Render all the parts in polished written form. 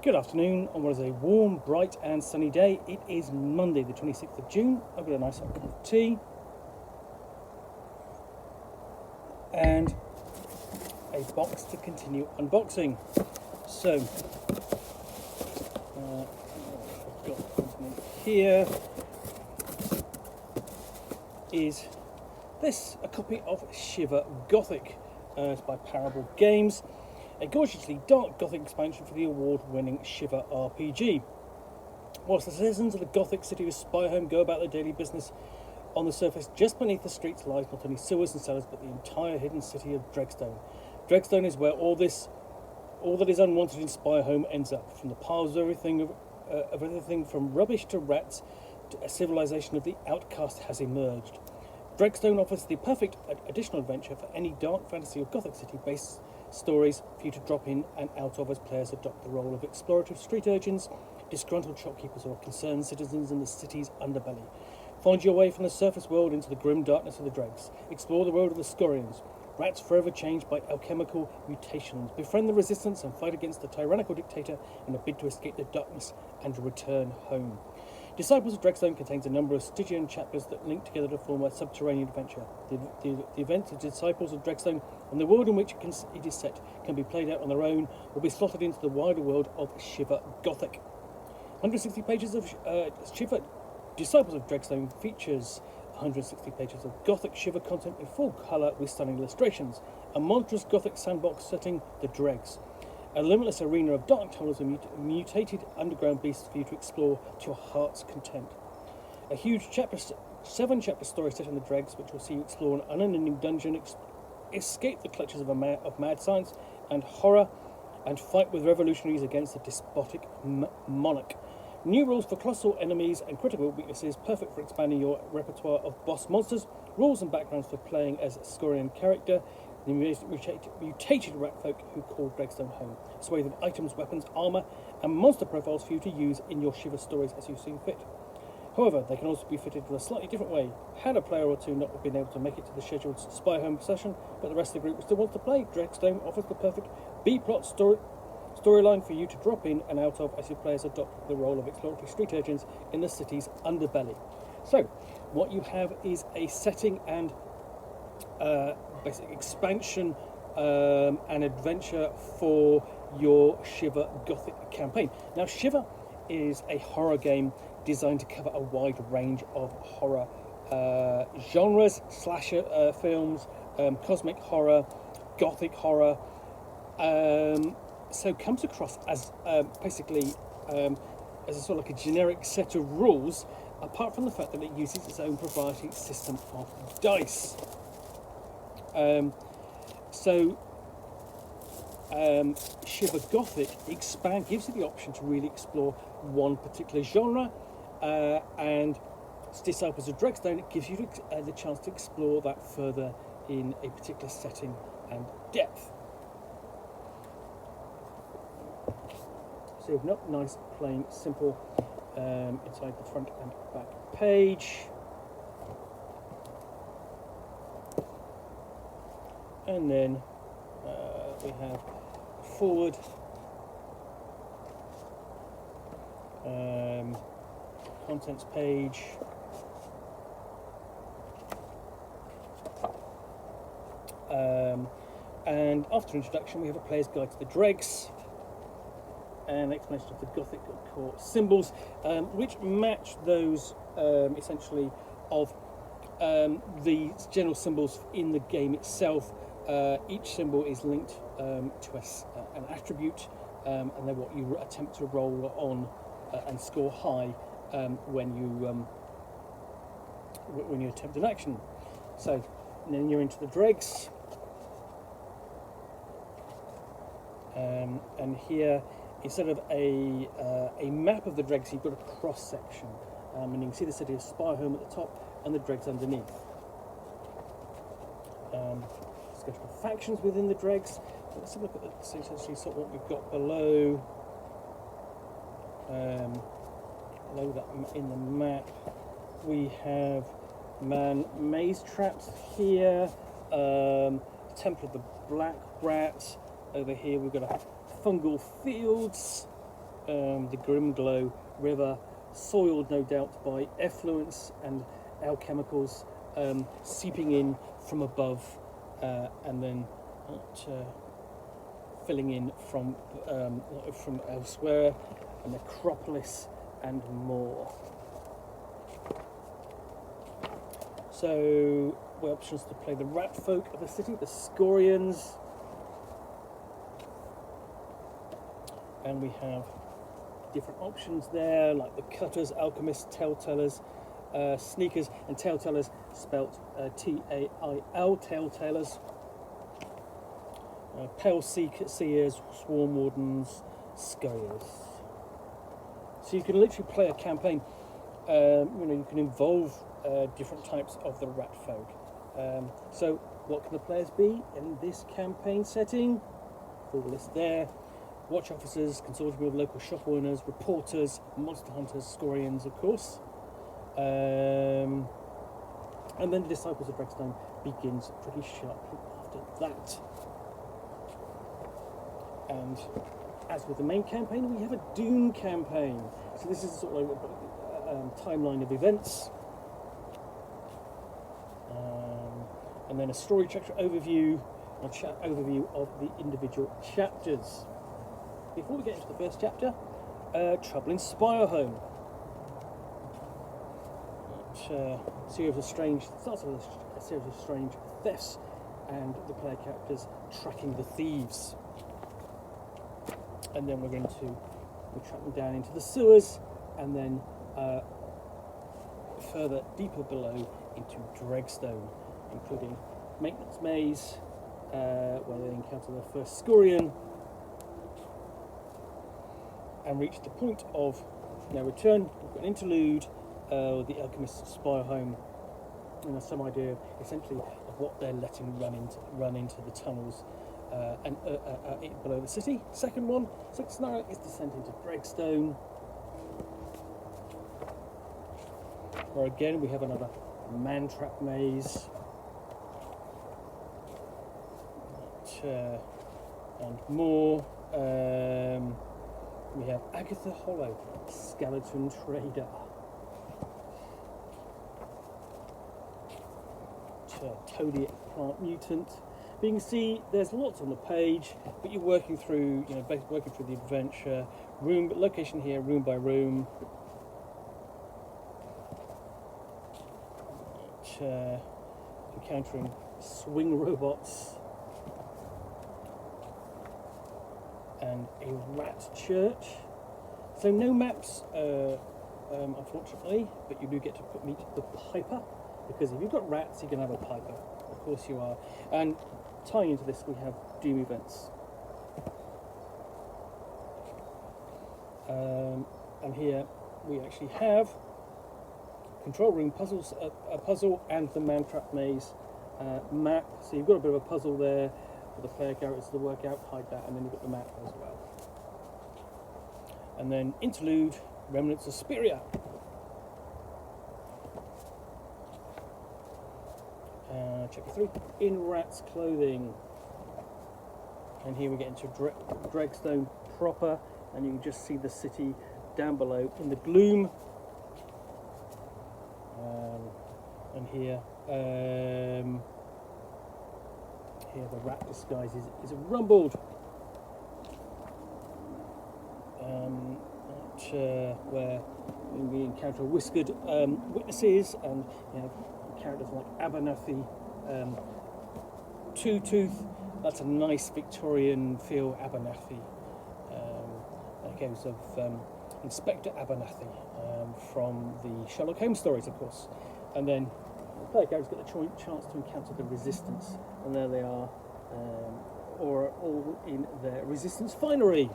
Good afternoon on what is a warm, bright and sunny day. It is Monday the 26th of June. I've got a nice hot cup of tea and a box to continue unboxing. So, I've got something here. Is this a copy of Shiver Gothic? It's by Parable Games. A gorgeously dark Gothic expansion for the award-winning Shiver RPG. Whilst the citizens of the Gothic city of Spireholm go about their daily business, on the surface, just beneath the streets, lies not only sewers and cellars, but the entire hidden city of Dregstone. Dregstone is where all that is unwanted in Spireholm ends up, from the piles of everything from rubbish to rats, to a civilization of the outcast has emerged. Dregstone offers the perfect additional adventure for any dark fantasy or Gothic city-based stories for you to drop in and out of as players adopt the role of explorative street urchins, disgruntled shopkeepers, or concerned citizens in the city's underbelly. Find your way from the surface world into the grim darkness of the dregs. Explore the world of the Scorians, rats forever changed by alchemical mutations. Befriend the resistance and fight against the tyrannical dictator in a bid to escape the darkness and return home. Disciples of Dregstone contains a number of Stygian chapters that link together to form a subterranean adventure. The events of Disciples of Dregstone and the world in which it is set can be played out on their own or be slotted into the wider world of Shiver Gothic. 160 pages of Shiver Disciples of Dregstone features 160 pages of Gothic Shiver content in full colour with stunning illustrations, a monstrous Gothic sandbox setting, the Dregs, a limitless arena of dark tunnels and mutated underground beasts for you to explore to your heart's content. A huge 7-chapter story set in the Dregs, which will see you explore an unending dungeon, escape the clutches of mad science and horror, and fight with revolutionaries against a despotic monarch. New rules for colossal enemies and critical weaknesses, perfect for expanding your repertoire of boss monsters. Rules and backgrounds for playing as a Scorian character, the mutated rat folk who call Dregstone home. A swathe of items, weapons, armour, and monster profiles for you to use in your Shiver stories as you see fit. However, they can also be fitted in a slightly different way. Had a player or two not been able to make it to the scheduled Spireholm session, but the rest of the group still wants to play, Dregstone offers the perfect B-plot storyline for you to drop in and out of as your players adopt the role of exploratory street urchins in the city's underbelly. So, what you have is a setting and basic expansion and adventure for your Shiver Gothic campaign. Now, Shiver is a horror game designed to cover a wide range of horror genres, slasher films, cosmic horror, Gothic horror. So comes across as basically as a sort of like a generic set of rules, apart from the fact that it uses its own proprietary system of dice. Shiver Gothic gives you the option to really explore one particular genre, and Disciples of Dregstone gives you the chance to explore that further in a particular setting and depth. So you've got nice, plain, simple inside the front and back page. And then we have a forward contents page, and after introduction we have a player's guide to the Dregs, an explanation of the Gothic core symbols, which match those essentially of the general symbols in the game itself. Each symbol is linked to an attribute, and then what you attempt to roll on and score high when you attempt an action. So, and then you're into the Dregs, and here, instead of a map of the Dregs, you've got a cross section, and you can see the city of Spireholm at the top and the Dregs underneath. Let's go to the factions within the Dregs. Let's have a look at essentially sort of what we've got below. Below that in the map, we have maze traps here. Temple of the Black Rat. Over here we've got a fungal fields. the Grimglow River, soiled no doubt by effluents and alchemicals seeping in from above and then filling in from elsewhere, a necropolis and more. So we have options to play the rat folk of the city, the Scorians, and we have different options there, like the cutters, alchemists, telltellers, sneakers, and telltellers spelt T-A-I-L, telltellers, pale seers, swarm wardens, scurriers. So you can literally play a campaign. You can involve different types of the rat folk. So what can the players be in this campaign setting? Full list there. Watch officers, consortium of local shop owners, reporters, monster hunters, Scorians, of course. And then the Disciples of Dregstone begins pretty sharply after that. And as with the main campaign, we have a Doom campaign. So this is sort of a timeline of events. And then a story chapter overview, and overview of the individual chapters. Before we get into the first chapter, Trouble in Spireholm. Starts with a series of strange thefts and the player characters tracking the thieves. And then we track them down into the sewers, and then further deeper below into Dregstone, including Maintenance Maze, where they encounter their first Scorian, and reach the point of no return. We've got an interlude, the Alchemist's Spireholm, and some idea essentially of what they're letting run into the tunnels and below the city. Second scenario is descent into Dregstone, where again we have another man-trap maze, and more. We have Agatha Hollow, Skeleton Trader, Todic Plant Mutant. But you can see there's lots on the page, but you're working through, basically working through the adventure, location here, room by room. Encountering swing robots and a rat church. So no maps, unfortunately, but you do get to meet the Piper, because if you've got rats, you can have a Piper. Of course you are. And tying into this, we have Doom events. And here we actually have control room puzzles, a puzzle, and the man-trap maze map. So you've got a bit of a puzzle there for the player characters to work out, hide that, and then you've got the map as well. And then interlude, Remnants of Spiria. Chapter 3, In Rat's Clothing. And here we get into Dregstone proper, and you can just see the city down below in the gloom. And here the rat disguise is rumbled. Where we encounter whiskered witnesses, and characters like Abernathy, Two Tooth. That's a nice Victorian feel Abernathy. That goes of Inspector Abernathy from the Sherlock Holmes stories, of course. And then the player characters get the chance to encounter the Resistance, and there they are, all in their Resistance finery.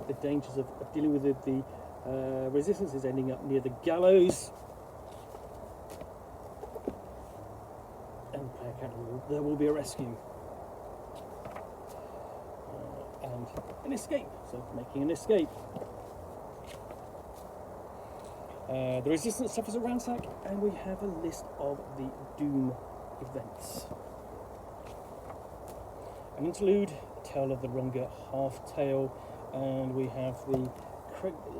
The dangers of dealing with the Resistance is ending up near the gallows. And there will be a rescue. And an escape, so making an escape. The Resistance suffers a ransack, and we have a list of the Doom events. An interlude, Tale of the Runga Half-Tail, and we have the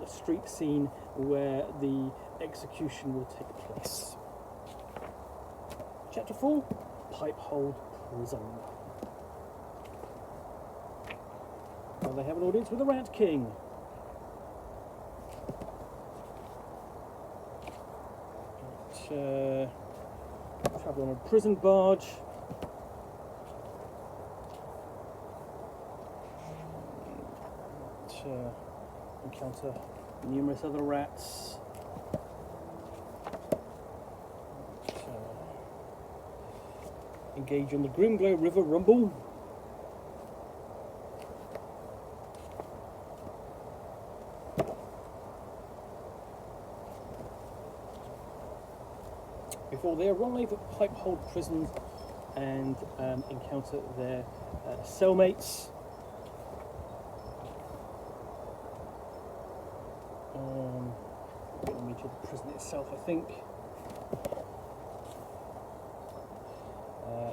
street scene where the execution will take place. Chapter 4, Pipehold Prison. Well, they have an audience with the Rat King. Travel on a prison barge. Encounter numerous other rats. Engage on the Grimglow River Rumble. Before they arrive at Pipehold Prison and encounter their cellmates. Getting me to the prison itself, I think.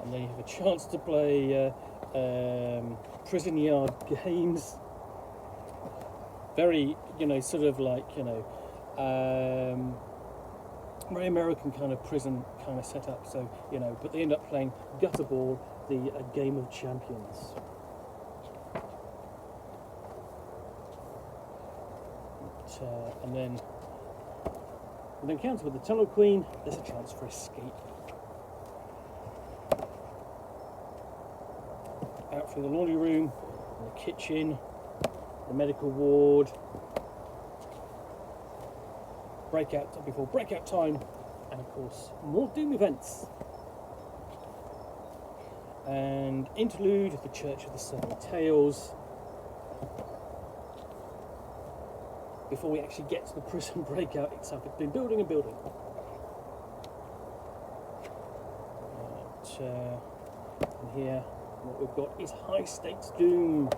And then you have a chance to play prison yard games. Very, sort of like, very American kind of prison kind of setup. So, but they end up playing Gutter Ball, the Game of Champions. And then with an encounter with the Tunnel Queen, there's a chance for escape. Out through the laundry room, the kitchen, the medical ward. Before breakout time, and of course more Doom events. And interlude of the Church of the Seven Tales. Before we actually get to the prison breakout itself, it's been building and building. And here, what we've got is high stakes Doom.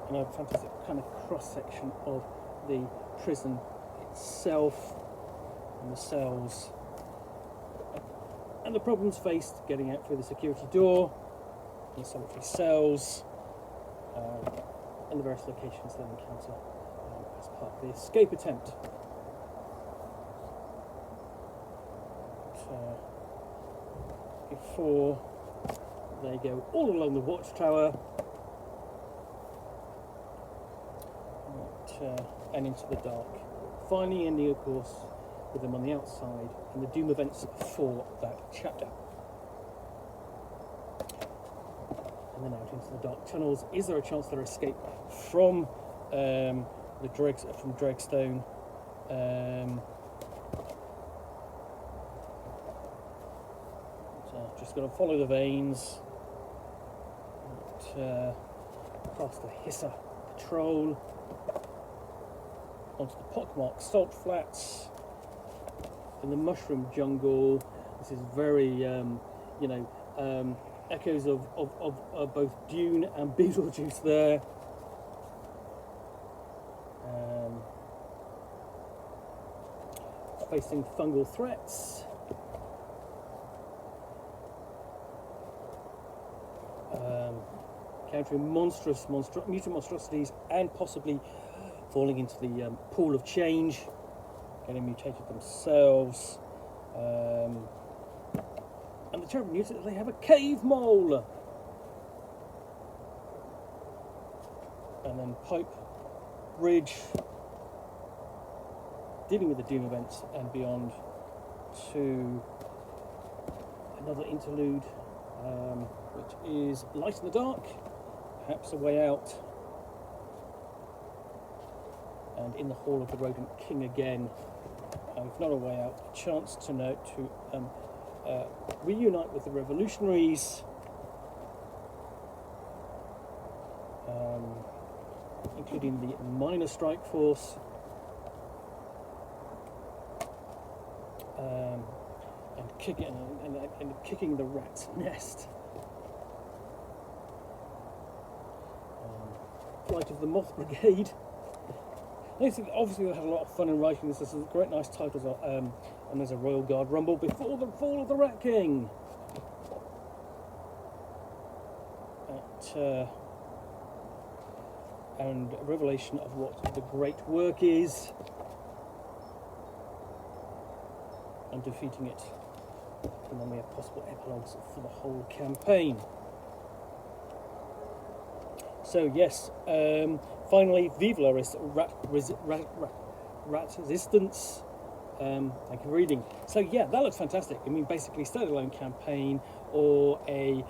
And a fantastic kind of cross section of the prison itself and the cells and the problems faced getting out through the security door, the solitary cells, and the various locations they encounter as part of the escape attempt. Before they go all along the watchtower and into the dark. Finally ending, of course, with them on the outside and the Doom events for that chapter. And then out into the dark tunnels. Is there a chance they'll escape from Dregstone? Just going to follow the veins. Past the Hisser Patrol. Onto the pockmarked salt flats, in the mushroom jungle. This is very, echoes of both Dune and Beetlejuice there. Facing fungal threats. Encountering mutant monstrosities and possibly falling into the pool of change, getting mutated themselves. And the terrible news is that they have a cave mole. And then Pipe Bridge, dealing with the Doom events and beyond, to another interlude, which is Light in the Dark, perhaps a way out. And in the Hall of the Rodent King again, if not a way out, a chance to reunite with the revolutionaries, including the Minor Strike Force, and kicking the rat's nest. Flight of the Moth Brigade. Obviously, they'll have a lot of fun in writing this. There's some great, nice titles, and there's a Royal Guard Rumble before the fall of the Rat King. and a revelation of what the great work is, and defeating it. And then we have possible epilogues for the whole campaign. So yes, finally, Vive la Rat Resistance. Thank you for reading. So yeah, that looks fantastic. I mean, basically standalone campaign, or a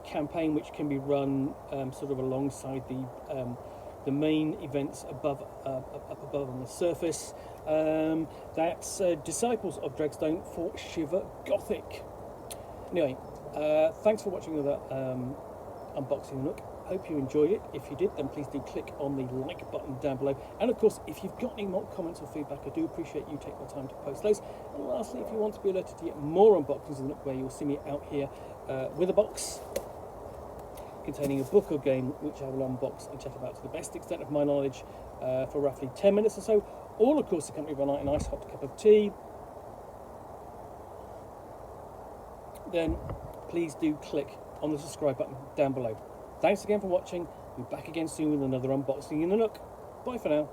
campaign which can be run sort of alongside the main events up above on the surface. That's Disciples of Dregstone for Shiver Gothic. Anyway, thanks for watching the unboxing of Nook. Hope you enjoyed it. If you did, then please do click on the like button down below. And of course, if you've got any more comments or feedback, I do appreciate you taking the time to post those. And lastly, if you want to be alerted to get more unboxings of Nook, where you'll see me out here with a box containing a book or game, which I will unbox and chat about to the best extent of my knowledge for roughly 10 minutes or so, all of course accompanied by a nice hot cup of tea, then please do click on the subscribe button down below. Thanks again for watching. We'll be back again soon with another unboxing in the Nook. Bye for now.